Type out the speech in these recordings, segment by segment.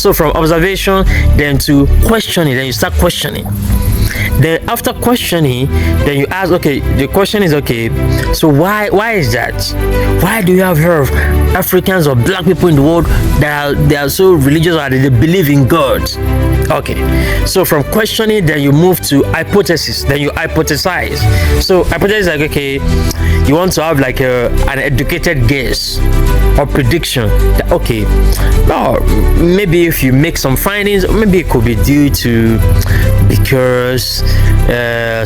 So from observation, then to questioning, then you start questioning. Then after questioning, then you ask, okay, the question is, okay, so why is that? Why do you have heard of Africans or black people in the world that they are so religious, or they believe in God? Okay, so from questioning, then you move to hypothesis, then you hypothesize. So hypothesis is like, okay, you want to have like an educated guess or prediction that, okay, no, maybe if you make some findings, maybe it could be due to because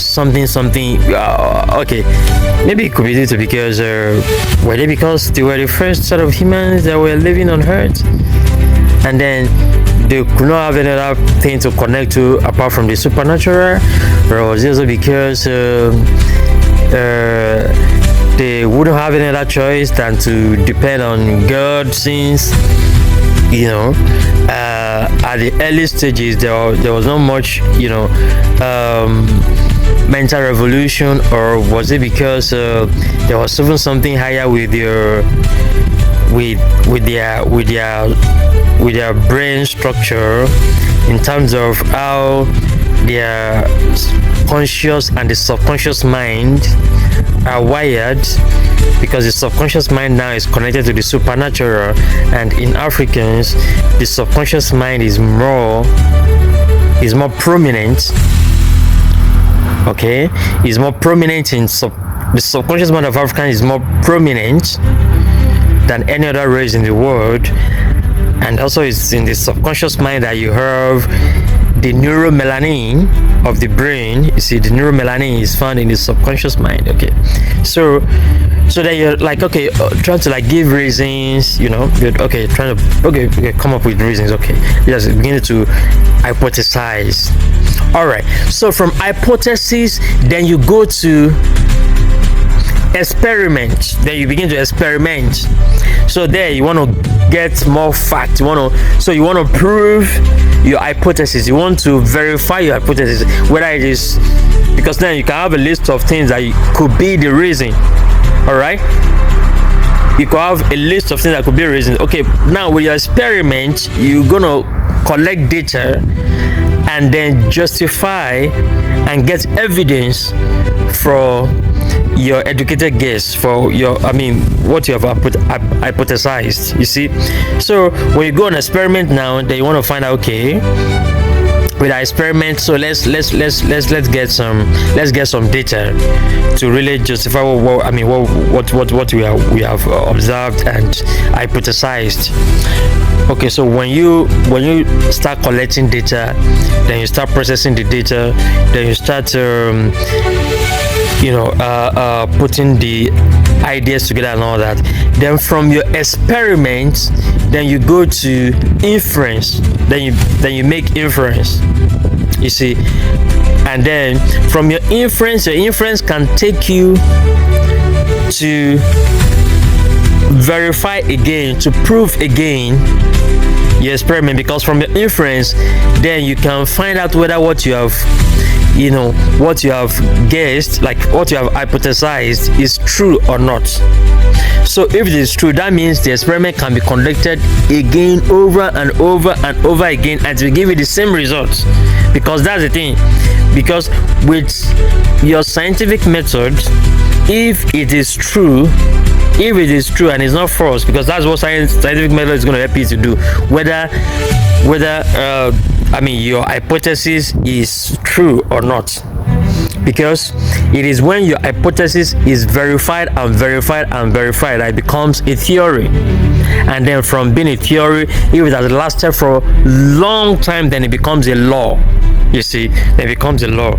something okay, maybe it could be due to because because they were the first sort of humans that were living on Earth, and then they could not have any other thing to connect to apart from the supernatural, or was it also because they wouldn't have any other choice than to depend on God, since at the early stages there was not much mental revolution, or was it because there was even something higher with their brain structure, in terms of how their conscious and the subconscious mind are wired, because the subconscious mind now is connected to the supernatural, and in Africans the subconscious mind is more prominent. Okay, is more prominent in the subconscious mind of Africans is more prominent than any other race in the world. And also it's in the subconscious mind that you have the neuromelanin of the brain. You see, the neuromelanin is found in the subconscious mind. Okay, so then you're like, okay, trying to like give reasons, okay, trying to come up with reasons. Okay, just beginning to hypothesize. All right, so from hypothesis, then you go to experiment. Then you begin to experiment. So there you want to get more facts. You want to prove your hypothesis. You want to verify your hypothesis, whether it is, because then you can have a list of things that could be the reason. All right, you could have a list of things that could be a reason. Okay, now with your experiment, you're gonna collect data and then justify and get evidence for your educated guess, for what you have hypothesized. You see, so when you go on an experiment now, then you want to find out, okay, with our experiment, so let's get some data to really justify what we have observed and hypothesized. Okay, so when you start collecting data, then you start processing the data, then you start putting the ideas together and all that. Then from your experiment, then you go to inference. Then you make inference. You see, and then from your inference can take you to verify again, to prove again your experiment, because from your inference, then you can find out whether what you have guessed, like what you have hypothesized, is true or not. So if it is true, that means the experiment can be conducted again, over and over and over again, and it will give you the same results. Because that's the thing, because with your scientific method, if it is true and it's not false, because that's what scientific method is going to help you to do, whether your hypothesis is true or not. Because it is when your hypothesis is verified that it becomes a theory, and then from being a theory, if it has lasted for a long time, then it becomes a law. You see, then it becomes a law.